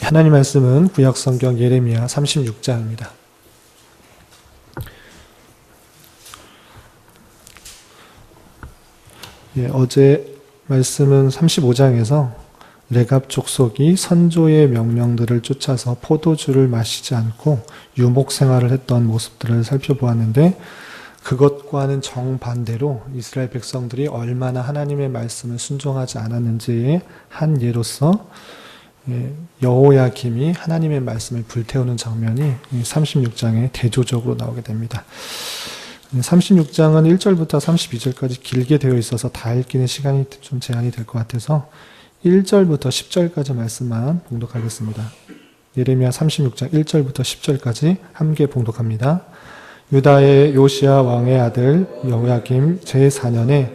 하나님 말씀은 구약성경 예레미야 36장입니다. 어제 말씀은 35장에서 레갑 족속이 선조의 명령들을 쫓아서 포도주를 마시지 않고 유목 생활을 했던 모습들을 살펴보았는데, 그것과는 정반대로 이스라엘 백성들이 얼마나 하나님의 말씀을 순종하지 않았는지의 한 예로서 여호야김이 하나님의 말씀을 불태우는 장면이 36장에 대조적으로 나오게 됩니다. 36장은 1절부터 32절까지 길게 되어 있어서 다 읽기는 시간이 좀 제한이 될 것 같아서 1절부터 10절까지 말씀만 봉독하겠습니다. 예레미야 36장 1절부터 10절까지 함께 봉독합니다. 유다의 요시야 왕의 아들 여호야김 제4년에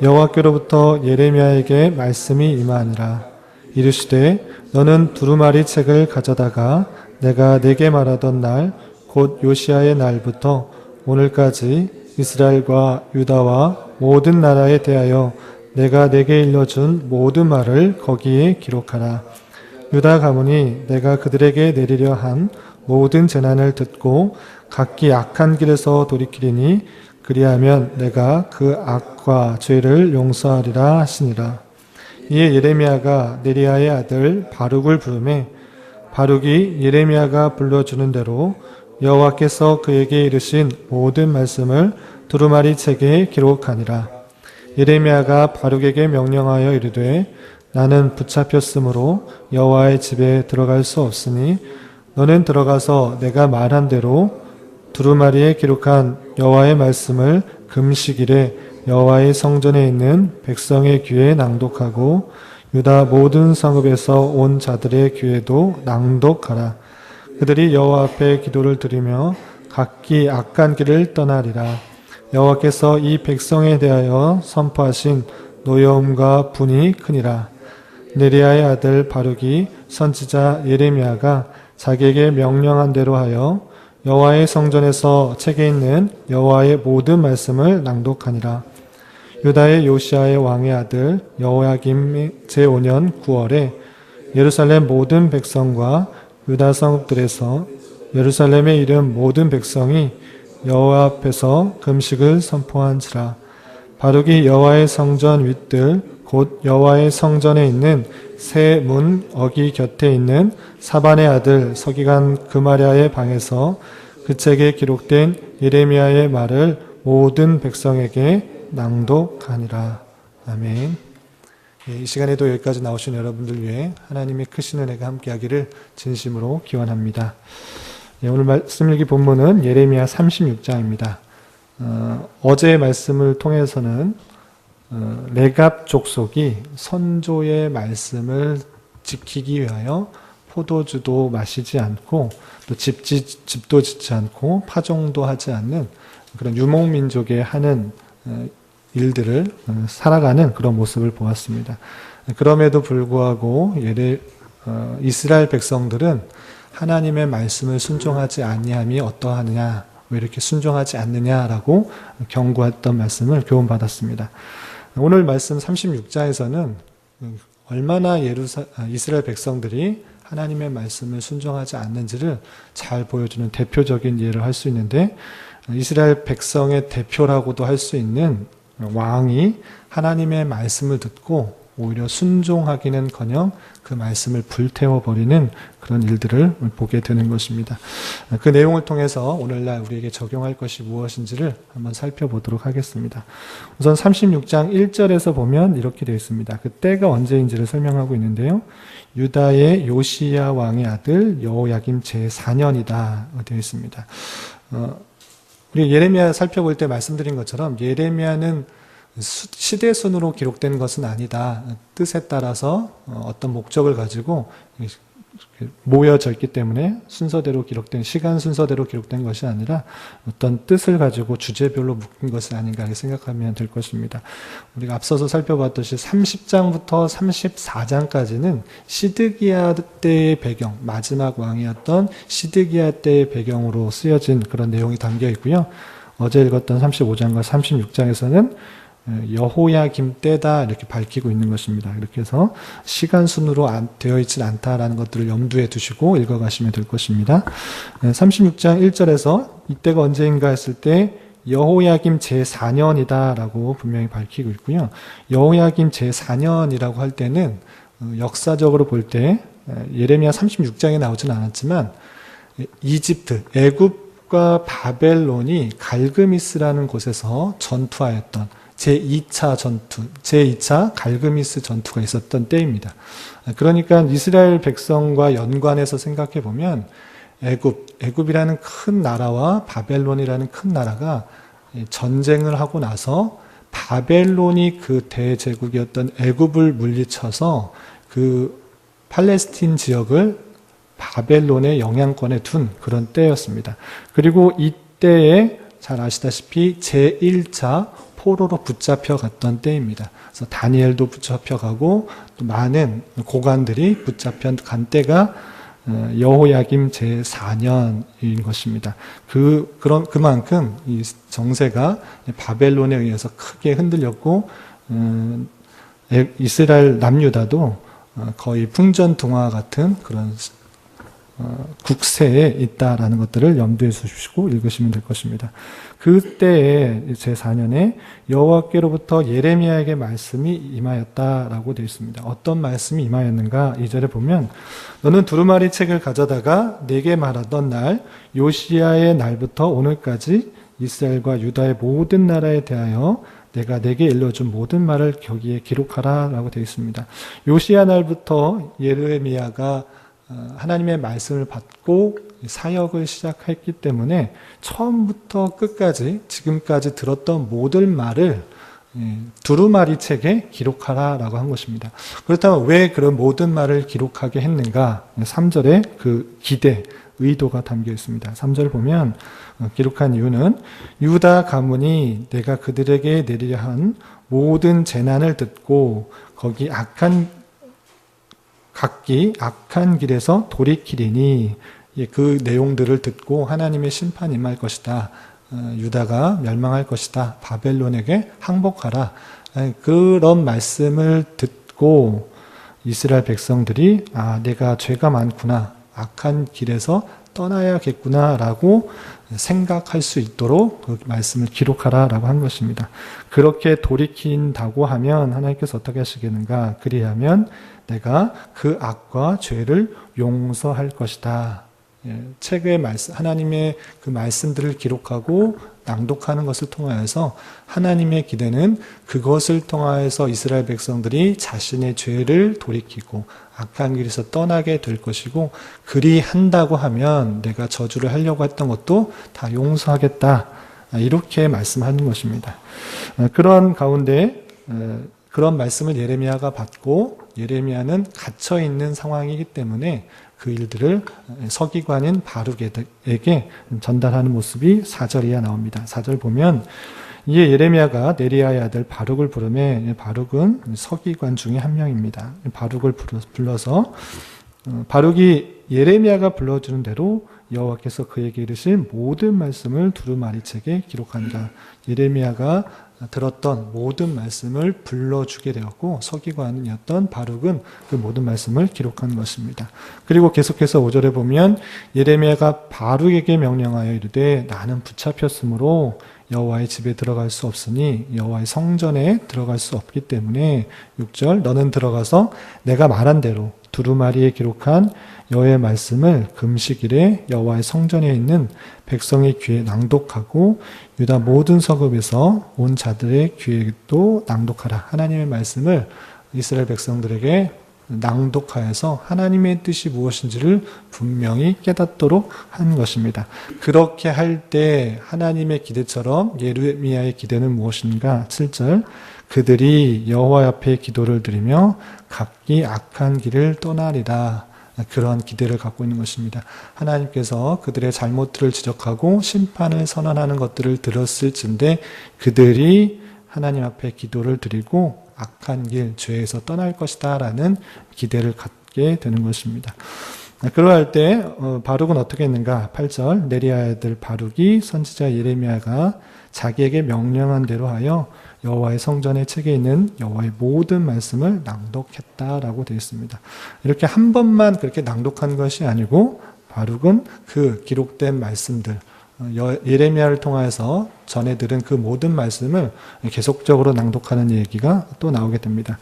여호와께로부터 예레미야에게 말씀이 임하니라. 이르시되 너는 두루마리 책을 가져다가 내가 네게 말하던 날 곧 요시야의 날부터 오늘까지 이스라엘과 유다와 모든 나라에 대하여 내가 네게 일러준 모든 말을 거기에 기록하라. 유다 가문이 내가 그들에게 내리려 한 모든 재난을 듣고 각기 악한 길에서 돌이키리니 그리하면 내가 그 악과 죄를 용서하리라 하시니라. 이에 예레미야가 네리야의 아들 바룩을 부르매 바룩이 예레미야가 불러주는 대로 여호와께서 그에게 이르신 모든 말씀을 두루마리 책에 기록하니라. 예레미야가 바룩에게 명령하여 이르되 나는 붙잡혔으므로 여호와의 집에 들어갈 수 없으니 너는 들어가서 내가 말한 대로 두루마리에 기록한 여호와의 말씀을 금식일에 여호와의 성전에 있는 백성의 귀에 낭독하고 유다 모든 성읍에서 온 자들의 귀에도 낭독하라. 그들이 여호와 앞에 기도를 드리며 각기 악한 길을 떠나리라. 여호와께서 이 백성에 대하여 선포하신 노여움과 분이 크니라. 네리야의 아들 바룩이 선지자 예레미야가 자기에게 명령한 대로 하여 여호와의 성전에서 책에 있는 여호와의 모든 말씀을 낭독하니라. 유다의 요시야의 왕의 아들 여호야김 제5년 9월에 예루살렘 모든 백성과 유다 성읍들에서 예루살렘에 이른 모든 백성이 여호와 앞에서 금식을 선포한지라. 바룩이 여호와의 성전 윗들 곧 여호와의 성전에 있는 새 문 어기 곁에 있는 사반의 아들 서기관 그마랴의 방에서 그 책에 기록된 예레미야의 말을 모든 백성에게 낭독하니라. 아멘. 이 시간에도 여기까지 나오신 여러분들 위해 하나님의 크신 은혜가 함께하기를 진심으로 기원합니다. 오늘 말씀 읽기 본문은 예레미야 36장입니다. 어제의 말씀을 통해서는 레갑 족속이 선조의 말씀을 지키기 위하여 포도주도 마시지 않고 또 집도 짓지 않고 파종도 하지 않는 그런 유목민족의 하는 일들을 살아가는 그런 모습을 보았습니다. 그럼에도 불구하고 이스라엘 백성들은 하나님의 말씀을 순종하지 아니함이 어떠하느냐, 왜 이렇게 순종하지 않느냐라고 경고했던 말씀을 교훈받았습니다. 오늘 말씀 36장에서는 얼마나 이스라엘 백성들이 하나님의 말씀을 순종하지 않는지를 잘 보여주는 대표적인 예를 할 수 있는데, 이스라엘 백성의 대표라고도 할 수 있는 왕이 하나님의 말씀을 듣고 오히려 순종하기는커녕 그 말씀을 불태워버리는 그런 일들을 보게 되는 것입니다. 그 내용을 통해서 오늘날 우리에게 적용할 것이 무엇인지를 한번 살펴보도록 하겠습니다. 우선 36장 1절에서 보면 이렇게 되어 있습니다. 그 때가 언제인지를 설명하고 있는데요. 유다의 요시야 왕의 아들 여호야김 제4년이다 되어 있습니다. 우리 예레미야 살펴볼 때 말씀드린 것처럼 예레미야는 시대 순으로 기록된 것은 아니다. 뜻에 따라서 어떤 목적을 가지고 모여져 있기 때문에 순서대로 기록된, 시간 순서대로 기록된 것이 아니라 어떤 뜻을 가지고 주제별로 묶은 것이 아닌가 이렇게 생각하면 될 것입니다. 우리가 앞서서 살펴봤듯이 30장부터 34장까지는 시드기야 때의 배경, 마지막 왕이었던 시드기야 때의 배경으로 쓰여진 그런 내용이 담겨 있고요. 어제 읽었던 35장과 36장에서는 여호야김 때다 이렇게 밝히고 있는 것입니다. 이렇게 해서 시간 순으로 되어 있지 않다라는 것들을 염두에 두시고 읽어가시면 될 것입니다. 36장 1절에서 이때가 언제인가 했을 때 여호야김 제4년이다 라고 분명히 밝히고 있고요. 여호야김 제4년이라고 할 때는 역사적으로 볼 때 예레미야 36장에 나오진 않았지만 이집트, 애굽과 바벨론이 갈그미스라는 곳에서 전투하였던 제2차 전투, 제2차 갈그미스 전투가 있었던 때입니다. 그러니까 이스라엘 백성과 연관해서 생각해 보면 애굽이라는 큰 나라와 바벨론이라는 큰 나라가 전쟁을 하고 나서 바벨론이 그 대제국이었던 애굽을 물리쳐서 그 팔레스틴 지역을 바벨론의 영향권에 둔 그런 때였습니다. 그리고 이때에 잘 아시다시피 제1차 포로로 붙잡혀 갔던 때입니다. 그래서 다니엘도 붙잡혀 가고 또 많은 고관들이 붙잡혀 간 때가 여호야김 제4년인 것입니다. 그만큼 이 정세가 바벨론에 의해서 크게 흔들렸고, 이스라엘 남유다도 거의 풍전등화 같은 그런 국세에 있다라는 것들을 염두에 두시고 읽으시면 될 것입니다. 그때에 제4년에 여호와께로부터 예레미야에게 말씀이 임하였다라고 되어 있습니다. 어떤 말씀이 임하였는가? 2절에 보면 너는 두루마리 책을 가져다가 내게 말하던 날 요시야의 날부터 오늘까지 이스라엘과 유다의 모든 나라에 대하여 내가 내게 일러준 모든 말을 거기에 기록하라 라고 되어 있습니다. 요시야 날부터 예레미야가 하나님의 말씀을 받고 사역을 시작했기 때문에 처음부터 끝까지 지금까지 들었던 모든 말을 두루마리 책에 기록하라 라고 한 것입니다. 그렇다면 왜 그런 모든 말을 기록하게 했는가? 3절에 그 기대, 의도가 담겨 있습니다. 3절 보면 기록한 이유는 유다 가문이 내가 그들에게 내리려 한 모든 재난을 듣고 거기 각기 악한 길에서 돌이키리니 그 내용들을 듣고 하나님의 심판이 임할 것이다. 유다가 멸망할 것이다. 바벨론에게 항복하라. 그런 말씀을 듣고 이스라엘 백성들이 내가 죄가 많구나. 악한 길에서 떠나야겠구나 라고 생각할 수 있도록 그 말씀을 기록하라 라고 한 것입니다. 그렇게 돌이킨다고 하면 하나님께서 어떻게 하시겠는가? 그리하면 내가 그 악과 죄를 용서할 것이다. 책의 말씀, 하나님의 그 말씀들을 기록하고 낭독하는 것을 통하여서 하나님의 기대는 그것을 통하여서 이스라엘 백성들이 자신의 죄를 돌이키고 악한 길에서 떠나게 될 것이고, 그리한다고 하면 내가 저주를 하려고 했던 것도 다 용서하겠다. 이렇게 말씀하는 것입니다. 그런 가운데 그런 말씀을 예레미야가 받고, 예레미야는 갇혀있는 상황이기 때문에 그 일들을 서기관인 바룩에게 전달하는 모습이 4절 이하 나옵니다. 4절 보면 이에 예레미야가 네리야의 아들 바룩을 부르매, 바룩은 서기관 중에 한 명입니다. 바룩을 불러서 바룩이 예레미야가 불러주는 대로 여호와께서 그에게 이르신 모든 말씀을 두루마리책에 기록하니라. 예레미야가 들었던 모든 말씀을 불러주게 되었고, 서기관이었던 바룩은 그 모든 말씀을 기록한 것입니다. 그리고 계속해서 5절에 보면 예레미야가 바룩에게 명령하여 이르되 나는 붙잡혔으므로 여호와의 집에 들어갈 수 없으니 여호와의 성전에 들어갈 수 없기 때문에 6절 너는 들어가서 내가 말한 대로 두루마리에 기록한 여호와의 말씀을 금식일에 여호와의 성전에 있는 백성의 귀에 낭독하고 유다 모든 서급에서 온 자들의 귀에도 낭독하라. 하나님의 말씀을 이스라엘 백성들에게 낭독하여서 하나님의 뜻이 무엇인지를 분명히 깨닫도록 한 것입니다. 그렇게 할 때 하나님의 기대처럼 예레미야의 기대는 무엇인가? 7절 그들이 여호와 앞에 기도를 드리며 각기 악한 길을 떠나리라. 그런 기대를 갖고 있는 것입니다. 하나님께서 그들의 잘못들을 지적하고 심판을 선언하는 것들을 들었을진데 그들이 하나님 앞에 기도를 드리고 악한 길, 죄에서 떠날 것이다 라는 기대를 갖게 되는 것입니다. 그러할 때 바룩은 어떻게 했는가? 8절 네리야의 아들 바룩이 선지자 예레미야가 자기에게 명령한 대로 하여 여호와의 성전의 책에 있는 여호와의 모든 말씀을 낭독했다라고 되어 있습니다. 이렇게 한 번만 그렇게 낭독한 것이 아니고 바룩은 그 기록된 말씀들, 예레미야를 통해서 전해 들은 그 모든 말씀을 계속적으로 낭독하는 얘기가 또 나오게 됩니다.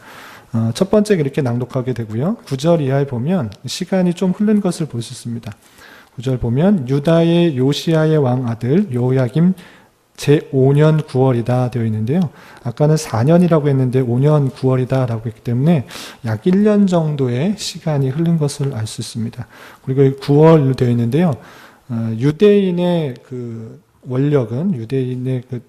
첫 번째 이렇게 낭독하게 되고요. 9절 이하에 보면 시간이 좀 흐른 것을 볼 수 있습니다. 9절 보면 유다의 요시야의 왕 아들 요야김 제5년 9월이다 되어 있는데요. 아까는 4년이라고 했는데 5년 9월이다 라고 했기 때문에 약 1년 정도의 시간이 흐른 것을 알 수 있습니다. 그리고 9월 되어 있는데요. 유대인의 그 원력은, 유대인의 그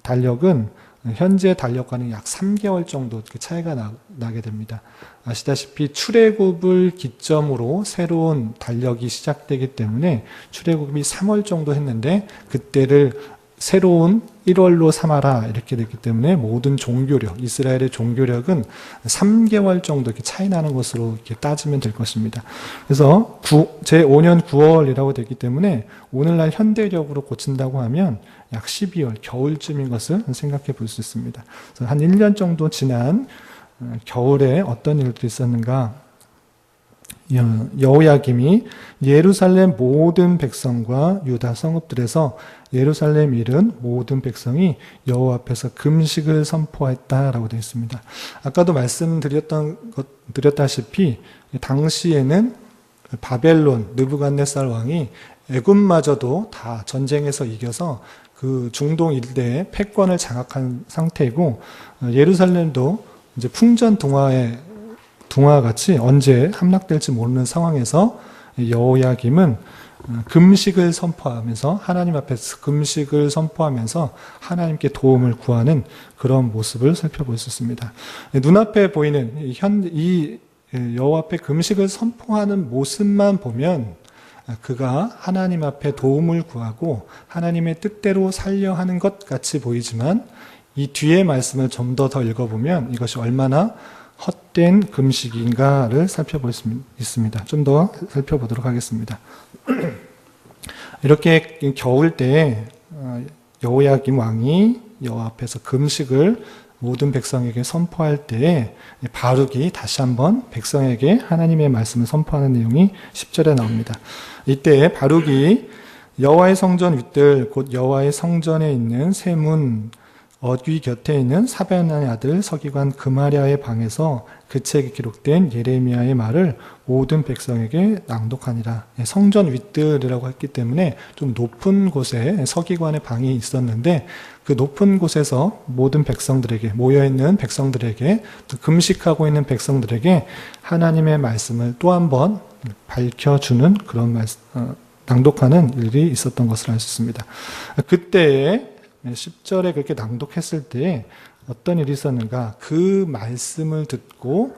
달력은 현재 달력과는 약 3개월 정도 차이가 나게 됩니다. 아시다시피 출애굽을 기점으로 새로운 달력이 시작되기 때문에 출애굽이 3월 정도 했는데 그때를 새로운 1월로 삼아라 이렇게 됐기 때문에 모든 종교력, 이스라엘의 종교력은 3개월 정도 이렇게 차이 나는 것으로 이렇게 따지면 될 것입니다. 그래서 제5년 9월이라고 되기 때문에 오늘날 현대력으로 고친다고 하면 약 12월, 겨울쯤인 것을 생각해 볼 수 있습니다. 그래서 한 1년 정도 지난 겨울에 어떤 일들이 있었는가? 여호야김이 예루살렘 모든 백성과 유다 성읍들에서 예루살렘 일은 모든 백성이 여호와 앞에서 금식을 선포했다라고 되어 있습니다. 아까도 말씀드렸다시피 당시에는 바벨론 느부갓네살 왕이 애굽마저도 다 전쟁에서 이겨서 그 중동 일대의 패권을 장악한 상태이고 예루살렘도 이제 풍전등화와 같이 언제 함락될지 모르는 상황에서 여호야김은 금식을 선포하면서 하나님 앞에서 금식을 선포하면서 하나님께 도움을 구하는 그런 모습을 살펴볼 수 있습니다. 눈앞에 보이는 이 여호와 앞에 금식을 선포하는 모습만 보면 그가 하나님 앞에 도움을 구하고 하나님의 뜻대로 살려 하는 것 같이 보이지만 이 뒤의 말씀을 좀 더 읽어보면 이것이 얼마나 헛된 금식인가를 살펴볼 수 있습니다. 좀 더 살펴보도록 하겠습니다. 이렇게 겨울 때에 여호야김 왕이 여호와 앞에서 금식을 모든 백성에게 선포할 때에 바룩이 다시 한번 백성에게 하나님의 말씀을 선포하는 내용이 10절에 나옵니다. 이때 바룩이 여호와의 성전 윗들 곧 여호와의 성전에 있는 세문 어귀 곁에 있는 사벤의 아들 서기관 그마랴의 방에서 그 책에 기록된 예레미야의 말을 모든 백성에게 낭독하니라. 성전 윗들이라고 했기 때문에 좀 높은 곳에 서기관의 방이 있었는데 그 높은 곳에서 모든 백성들에게 모여있는 백성들에게 또 금식하고 있는 백성들에게 하나님의 말씀을 또 한 번 밝혀주는 그런 낭독하는 일이 있었던 것을 알 수 있습니다. 그때에 10절에 그렇게 낭독했을 때 어떤 일이 있었는가? 그 말씀을 듣고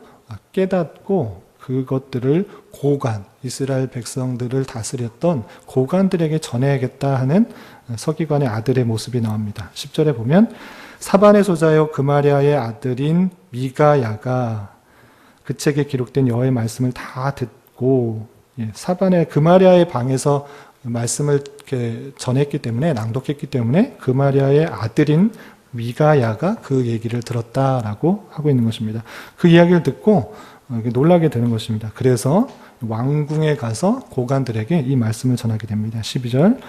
깨닫고 그것들을 고관, 이스라엘 백성들을 다스렸던 고관들에게 전해야겠다 하는 서기관의 아들의 모습이 나옵니다. 10절에 보면 사반의 소자여 그마랴의 아들인 미가야가 그 책에 기록된 여호와의 말씀을 다 듣고 사반의 그마랴의 방에서 말씀을 이렇게 전했기 때문에 낭독했기 때문에 그마랴의 아들인 미가야가 그 얘기를 들었다라고 하고 있는 것입니다. 그 이야기를 듣고 놀라게 되는 것입니다. 그래서 왕궁에 가서 고관들에게 이 말씀을 전하게 됩니다. 12절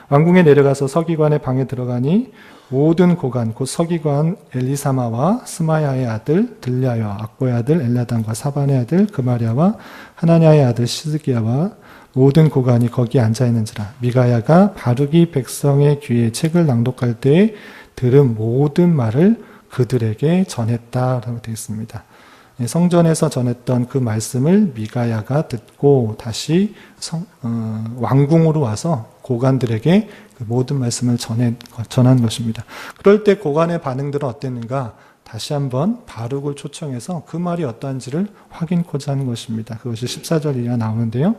왕궁에 내려가서 서기관의 방에 들어가니 모든 고관 곧 서기관 엘리사마와 스마야의 아들 들랴와 악보의 아들 엘라단과 사반의 아들 그마랴와 하나냐의 아들 시드기야와 모든 고관이 거기에 앉아있는지라 미가야가 바룩이 백성의 귀에 책을 낭독할 때에 들은 모든 말을 그들에게 전했다라고 되어 있습니다. 성전에서 전했던 그 말씀을 미가야가 듣고 다시 왕궁으로 와서 고관들에게 그 모든 말씀을 전한 것입니다. 그럴 때 고관의 반응들은 어땠는가? 다시 한번 바룩을 초청해서 그 말이 어떠한지를 확인코자 하는 것입니다. 그것이 14절 이하 나오는데요.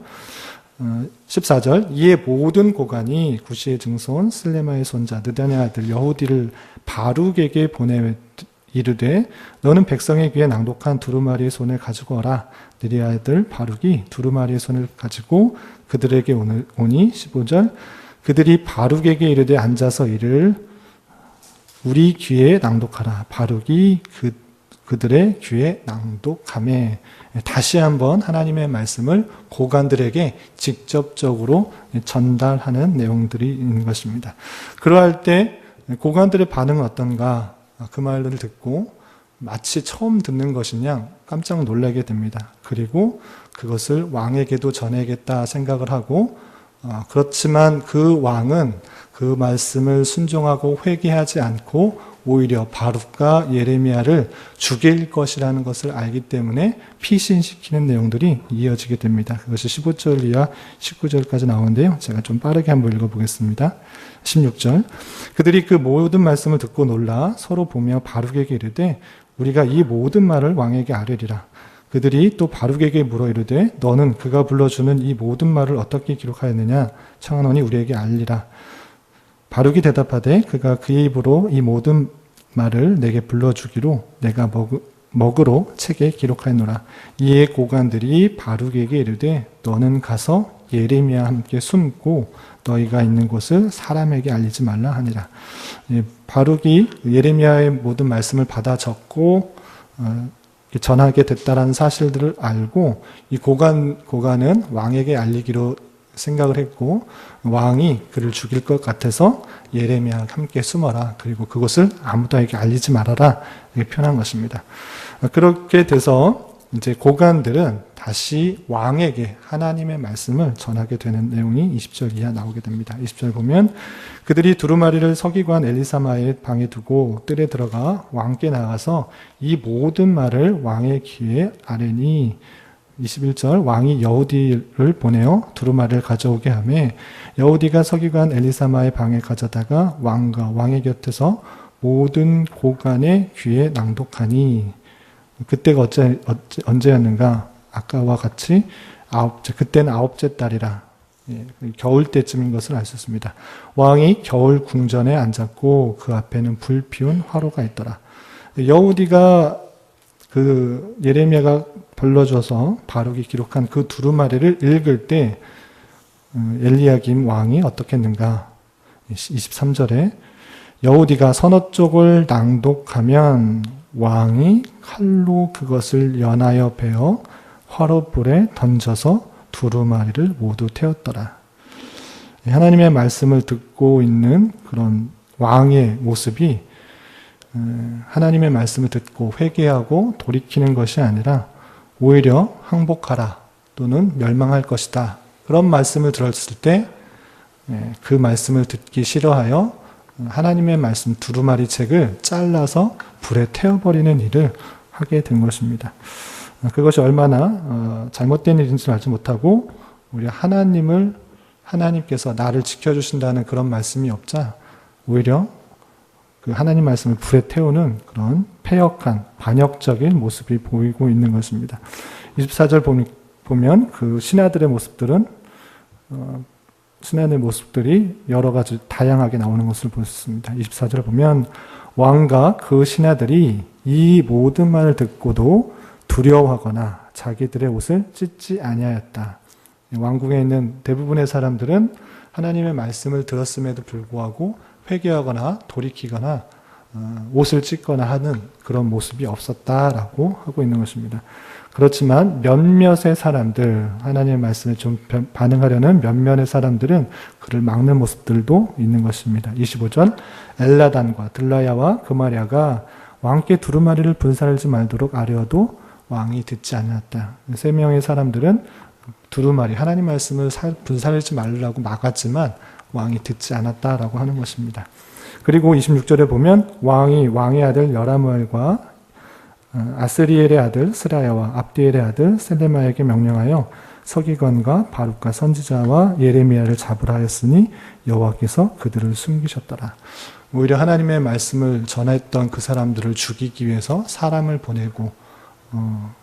14절 이에 모든 고관이 구시의 증손 슬레마의 손자 느단의 아들 여후디를 바룩에게 보내 이르되 너는 백성의 귀에 낭독한 두루마리의 손을 가지고 오라. 느리의 아들 바룩이 두루마리의 손을 가지고 그들에게 오니 15절 그들이 바룩에게 이르되 앉아서 이를 우리 귀에 낭독하라. 바룩이 그들의 귀에 낭독하매. 다시 한번 하나님의 말씀을 고관들에게 직접적으로 전달하는 내용들이 있는 것입니다. 그러할 때 고관들의 반응은 어떤가? 그 말을 듣고 마치 처음 듣는 것이냐 깜짝 놀라게 됩니다. 그리고 그것을 왕에게도 전해야겠다 생각을 하고, 그렇지만 그 왕은 그 말씀을 순종하고 회개하지 않고 오히려 바룩과 예레미야를 죽일 것이라는 것을 알기 때문에 피신시키는 내용들이 이어지게 됩니다. 그것이 15절 이하 19절까지 나오는데요. 제가 좀 빠르게 한번 읽어보겠습니다. 16절. 그들이 그 모든 말씀을 듣고 놀라 서로 보며 바룩에게 이르되 우리가 이 모든 말을 왕에게 아뢰리라. 그들이 또 바룩에게 물어 이르되 너는 그가 불러주는 이 모든 말을 어떻게 기록하였느냐? 청하노니 우리에게 알리라. 바룩이 대답하되 그가 그의 입으로 이 모든 말을 내게 불러주기로 내가 먹으로 책에 기록하였노라. 이에 고관들이 바룩에게 이르되 너는 가서 예레미야와 함께 숨고 너희가 있는 곳을 사람에게 알리지 말라 하니라. 바룩이 예레미야의 모든 말씀을 받아 적고 전하게 됐다라는 사실들을 알고 이 고관은 왕에게 알리기로 생각을 했고 왕이 그를 죽일 것 같아서 예레미야와 함께 숨어라. 그리고 그것을 아무도에게 알리지 말아라. 이렇게 표현한 것입니다. 그렇게 돼서 이제 고관들은 다시 왕에게 하나님의 말씀을 전하게 되는 내용이 20절 이하 나오게 됩니다. 20절 보면 그들이 두루마리를 서기관 엘리사마의 방에 두고 뜰에 들어가 왕께 나가서 이 모든 말을 왕의 귀에 아뢰니 21절 왕이 여우디를 보내어 두루마리를 가져오게 하며 여우디가 서기관 엘리사마의 방에 가져다가 왕과 왕의 곁에서 모든 고관의 귀에 낭독하니 그때가 언제였는가? 아까와 같이 그때는 아홉째 달이라 겨울 때쯤인 것을 알 수 있습니다. 왕이 겨울 궁전에 앉았고 그 앞에는 불 피운 화로가 있더라. 여우디가 그 예레미야가 불러줘서 바룩이 기록한 그 두루마리를 읽을 때 엘리야김 왕이 어떻게 했는가? 23절에 여우디가 서너 쪽을 낭독하면 왕이 칼로 그것을 연하여 베어 화롯불에 던져서 두루마리를 모두 태웠더라. 하나님의 말씀을 듣고 있는 그런 왕의 모습이 하나님의 말씀을 듣고 회개하고 돌이키는 것이 아니라 오히려 항복하라 또는 멸망할 것이다. 그런 말씀을 들었을 때 그 말씀을 듣기 싫어하여 하나님의 말씀 두루마리 책을 잘라서 불에 태워버리는 일을 하게 된 것입니다. 그것이 얼마나 잘못된 일인지 알지 못하고 우리 하나님께서 나를 지켜주신다는 그런 말씀이 없자 오히려 그 하나님 말씀을 불에 태우는 그런 패역한 반역적인 모습이 보이고 있는 것입니다. 24절 보면 그 신하들의 모습들은 신하의 모습들이 여러 가지 다양하게 나오는 것을 볼 수 있습니다. 24절을 보면 왕과 그 신하들이 이 모든 말을 듣고도 두려워하거나 자기들의 옷을 찢지 아니하였다. 왕궁에 있는 대부분의 사람들은 하나님의 말씀을 들었음에도 불구하고 회개하거나 돌이키거나 옷을 찢거나 하는 그런 모습이 없었다라고 하고 있는 것입니다. 그렇지만 몇몇의 사람들, 하나님의 말씀에 좀 반응하려는 몇몇의 사람들은 그를 막는 모습들도 있는 것입니다. 25절 엘라단과 들라야와 그마랴가 왕께 두루마리를 분살하지 말도록 아뢰어도 왕이 듣지 않았다. 세 명의 사람들은 두루마리, 하나님 말씀을 분살하지 말라고 막았지만 왕이 듣지 않았다라고 하는 것입니다. 그리고 26절에 보면 왕의 아들 여라무엘과 아스리엘의 아들 스라야와 압디엘의 아들 셀레마에게 명령하여 서기관과 바룩과 선지자와 예레미야를 잡으라 하였으니 여호와께서 그들을 숨기셨더라. 오히려 하나님의 말씀을 전했던 그 사람들을 죽이기 위해서 사람을 보내고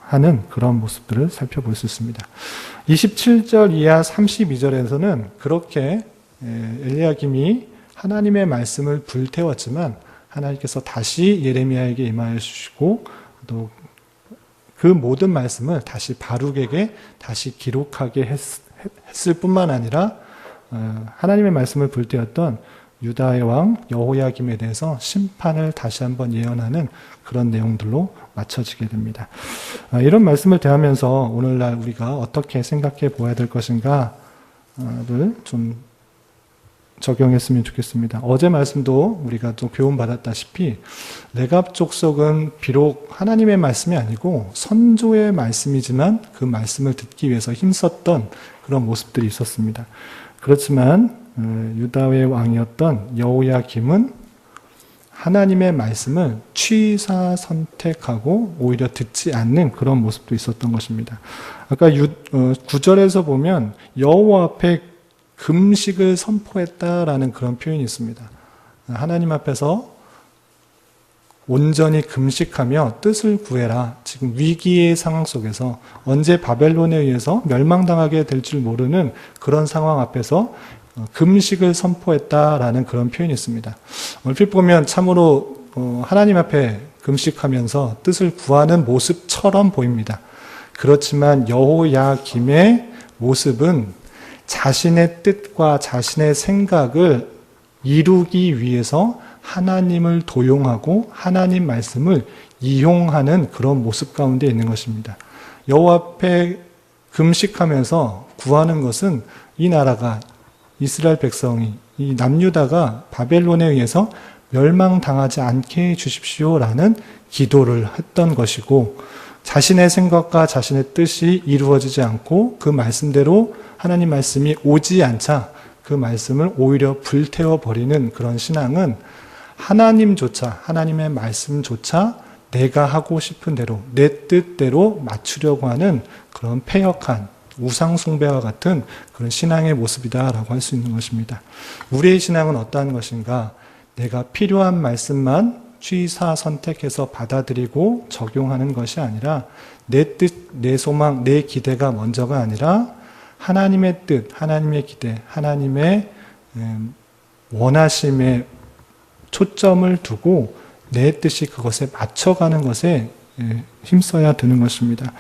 하는 그런 모습들을 살펴볼 수 있습니다. 27절 이하 32절에서는 그렇게 엘리야김이 하나님의 말씀을 불태웠지만 하나님께서 다시 예레미야에게 임하여 주시고 또 그 모든 말씀을 다시 바룩에게 다시 기록하게 했을 뿐만 아니라 하나님의 말씀을 불태웠던 유다의 왕 여호야김에 대해서 심판을 다시 한번 예언하는 그런 내용들로 맞춰지게 됩니다. 이런 말씀을 대하면서 오늘날 우리가 어떻게 생각해 보아야 될 것인가를 좀 적용했으면 좋겠습니다. 어제 말씀도 우리가 또 교훈받았다시피 레갑 족속은 비록 하나님의 말씀이 아니고 선조의 말씀이지만 그 말씀을 듣기 위해서 힘썼던 그런 모습들이 있었습니다. 그렇지만 유다의 왕이었던 여호야김은 하나님의 말씀을 취사 선택하고 오히려 듣지 않는 그런 모습도 있었던 것입니다. 아까 9절에서 보면 여호와 앞에 금식을 선포했다라는 그런 표현이 있습니다. 하나님 앞에서 온전히 금식하며 뜻을 구해라. 지금 위기의 상황 속에서 언제 바벨론에 의해서 멸망당하게 될 줄 모르는 그런 상황 앞에서 금식을 선포했다라는 그런 표현이 있습니다. 얼핏 보면 참으로 하나님 앞에 금식하면서 뜻을 구하는 모습처럼 보입니다. 그렇지만 여호야김의 모습은 자신의 뜻과 자신의 생각을 이루기 위해서 하나님을 도용하고 하나님 말씀을 이용하는 그런 모습 가운데 있는 것입니다. 여호와 앞에 금식하면서 구하는 것은 이 나라가 이스라엘 백성이 이 남유다가 바벨론에 의해서 멸망당하지 않게 해주십시오라는 기도를 했던 것이고 자신의 생각과 자신의 뜻이 이루어지지 않고 그 말씀대로 하나님 말씀이 오지 않자 그 말씀을 오히려 불태워버리는 그런 신앙은 하나님조차 하나님의 말씀조차 내가 하고 싶은 대로 내 뜻대로 맞추려고 하는 그런 패역한 우상 숭배와 같은 그런 신앙의 모습이다라고 할 수 있는 것입니다. 우리의 신앙은 어떠한 것인가? 내가 필요한 말씀만 취사 선택해서 받아들이고 적용하는 것이 아니라 내 뜻, 내 소망, 내 기대가 먼저가 아니라 하나님의 뜻, 하나님의 기대, 하나님의 원하심에 초점을 두고 내 뜻이 그것에 맞춰가는 것에 힘써야 되는 것입니다.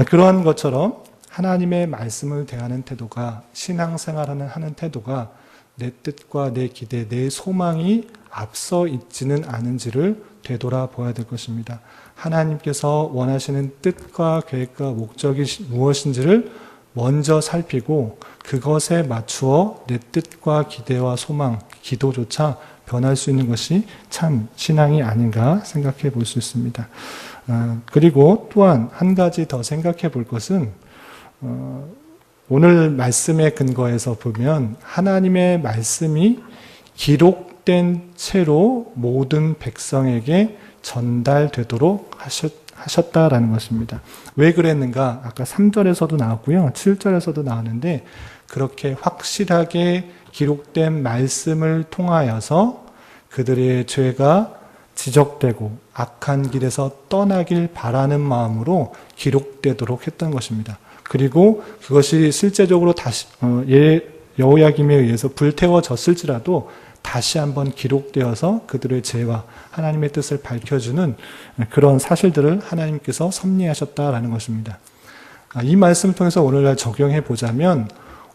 그러한 것처럼 하나님의 말씀을 대하는 태도가 신앙생활하는 하는 태도가 내 뜻과 내 기대, 내 소망이 앞서 있지는 않은지를 되돌아봐야 될 것입니다. 하나님께서 원하시는 뜻과 계획과 목적이 무엇인지를 먼저 살피고 그것에 맞추어 내 뜻과 기대와 소망, 기도조차 변할 수 있는 것이 참 신앙이 아닌가 생각해 볼 수 있습니다. 그리고 또한 한 가지 더 생각해 볼 것은 오늘 말씀의 근거에서 보면 하나님의 말씀이 기록된 채로 모든 백성에게 전달되도록 하셨다라는 것입니다. 왜 그랬는가? 아까 3절에서도 나왔고요. 7절에서도 나왔는데 그렇게 확실하게 기록된 말씀을 통하여서 그들의 죄가 지적되고 악한 길에서 떠나길 바라는 마음으로 기록되도록 했던 것입니다. 그리고 그것이 실제적으로 다시 여호야김에 의해서 불태워졌을지라도 다시 한번 기록되어서 그들의 죄와 하나님의 뜻을 밝혀주는 그런 사실들을 하나님께서 섭리하셨다라는 것입니다. 이 말씀을 통해서 오늘날 적용해 보자면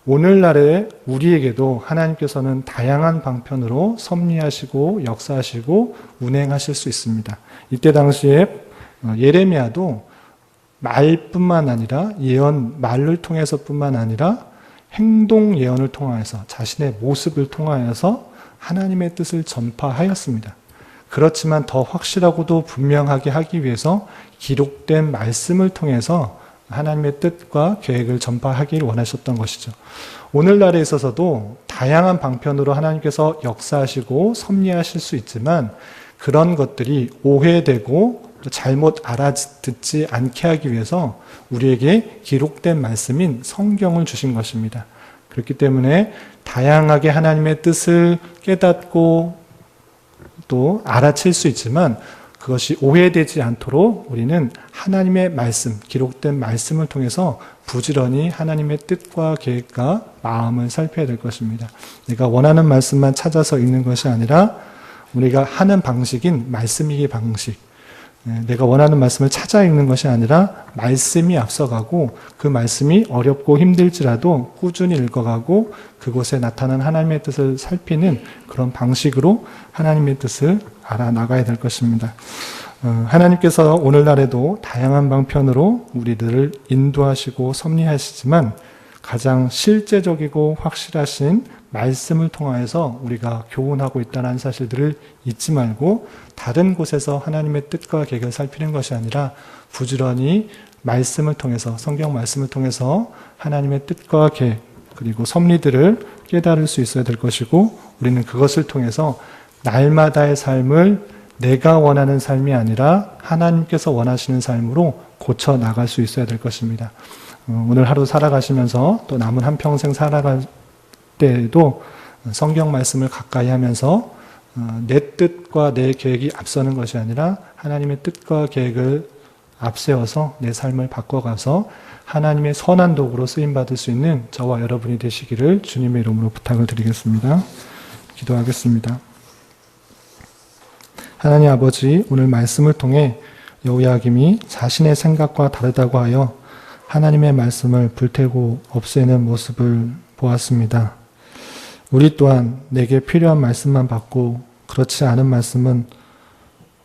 오늘날에 우리에게도 하나님께서는 다양한 방편으로 섭리하시고 역사하시고 운행하실 수 있습니다. 이때 당시에 예레미야도 말뿐만 아니라 예언, 말을 통해서뿐만 아니라 행동 예언을 통하여서 자신의 모습을 통하여서 하나님의 뜻을 전파하였습니다. 그렇지만 더 확실하고도 분명하게 하기 위해서 기록된 말씀을 통해서 하나님의 뜻과 계획을 전파하기를 원하셨던 것이죠. 오늘날에 있어서도 다양한 방편으로 하나님께서 역사하시고 섭리하실 수 있지만 그런 것들이 오해되고 잘못 알아듣지 않게 하기 위해서 우리에게 기록된 말씀인 성경을 주신 것입니다. 그렇기 때문에 다양하게 하나님의 뜻을 깨닫고 또 알아챌 수 있지만 그것이 오해되지 않도록 우리는 하나님의 말씀, 기록된 말씀을 통해서 부지런히 하나님의 뜻과 계획과 마음을 살펴야 될 것입니다. 내가 원하는 말씀만 찾아서 읽는 것이 아니라 우리가 하는 방식인 말씀이기 방식, 내가 원하는 말씀을 찾아 읽는 것이 아니라 말씀이 앞서가고 그 말씀이 어렵고 힘들지라도 꾸준히 읽어가고 그곳에 나타난 하나님의 뜻을 살피는 그런 방식으로 하나님의 뜻을 알아나가야 될 것입니다. 하나님께서 오늘날에도 다양한 방편으로 우리들을 인도하시고 섭리하시지만 가장 실제적이고 확실하신 말씀을 통하여서 우리가 교훈하고 있다는 사실들을 잊지 말고 다른 곳에서 하나님의 뜻과 계획을 살피는 것이 아니라 부지런히 말씀을 통해서 성경 말씀을 통해서 하나님의 뜻과 계획 그리고 섭리들을 깨달을 수 있어야 될 것이고 우리는 그것을 통해서 날마다의 삶을 내가 원하는 삶이 아니라 하나님께서 원하시는 삶으로 고쳐 나갈 수 있어야 될 것입니다. 오늘 하루 살아가시면서 또 남은 한평생 살아갈 때에도 성경 말씀을 가까이 하면서 내 뜻과 내 계획이 앞서는 것이 아니라 하나님의 뜻과 계획을 앞세워서 내 삶을 바꿔가서 하나님의 선한 도구로 쓰임받을 수 있는 저와 여러분이 되시기를 주님의 이름으로 부탁을 드리겠습니다. 기도하겠습니다. 하나님 아버지, 오늘 말씀을 통해 여호야김이 자신의 생각과 다르다고 하여 하나님의 말씀을 불태우고 없애는 모습을 보았습니다. 우리 또한 내게 필요한 말씀만 받고 그렇지 않은 말씀은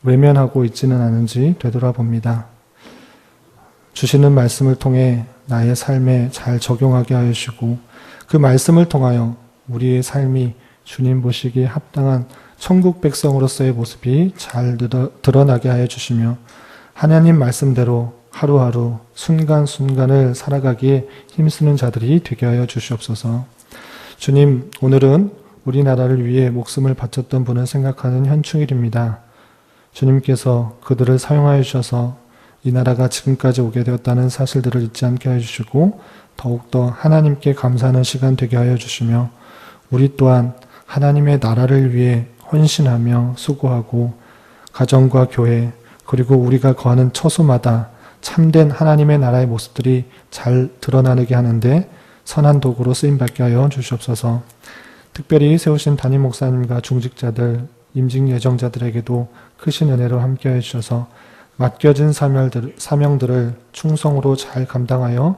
외면하고 있지는 않은지 되돌아봅니다. 주시는 말씀을 통해 나의 삶에 잘 적용하게 하여 주시고 그 말씀을 통하여 우리의 삶이 주님 보시기에 합당한 천국 백성으로서의 모습이 잘 드러나게 하여 주시며 하나님 말씀대로 하루하루 순간순간을 살아가기에 힘쓰는 자들이 되게 하여 주시옵소서. 주님, 오늘은 우리나라를 위해 목숨을 바쳤던 분을 생각하는 현충일입니다. 주님께서 그들을 사용하여 주셔서 이 나라가 지금까지 오게 되었다는 사실들을 잊지 않게 하여 주시고 더욱더 하나님께 감사하는 시간 되게 하여 주시며 우리 또한 하나님의 나라를 위해 헌신하며 수고하고 가정과 교회 그리고 우리가 거하는 처소마다 참된 하나님의 나라의 모습들이 잘 드러나게 하는데 선한 도구로 쓰임받게 하여 주시옵소서. 특별히 세우신 담임 목사님과 중직자들, 임직 예정자들에게도 크신 은혜로 함께하여 주셔서 맡겨진 사명들을 충성으로 잘 감당하여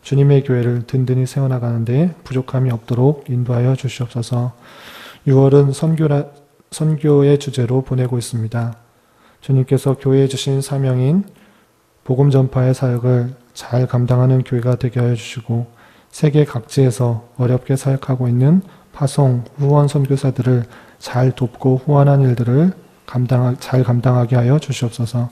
주님의 교회를 든든히 세워나가는데 부족함이 없도록 인도하여 주시옵소서. 6월은 선교의 주제로 보내고 있습니다. 주님께서 교회에 주신 사명인 복음 전파의 사역을 잘 감당하는 교회가 되게 하여 주시고 세계 각지에서 어렵게 사역하고 있는 파송, 후원 선교사들을 잘 돕고 후원한 일들을 잘 감당하게 하여 주시옵소서.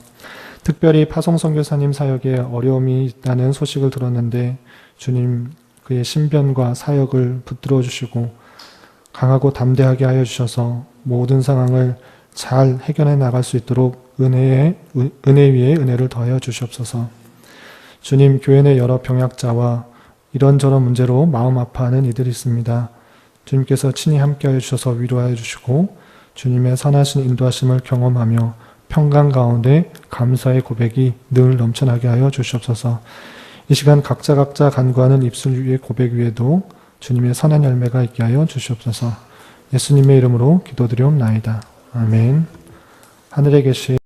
특별히 파송 선교사님 사역에 어려움이 있다는 소식을 들었는데 주님 그의 신변과 사역을 붙들어 주시고 강하고 담대하게 하여 주셔서 모든 상황을 잘 해결해 나갈 수 있도록 은혜 위에 은혜를 더하여 주시옵소서. 주님, 교회 내 여러 병약자와 이런저런 문제로 마음 아파하는 이들이 있습니다. 주님께서 친히 함께하여 주셔서 위로하여 주시고 주님의 선하신 인도하심을 경험하며 평강 가운데 감사의 고백이 늘 넘쳐나게 하여 주시옵소서. 이 시간 각자 간구하는 입술 위의 고백 위에도 주님의 선한 열매가 있게 하여 주시옵소서. 예수님의 이름으로 기도드리옵나이다. 아멘. 하늘에 계신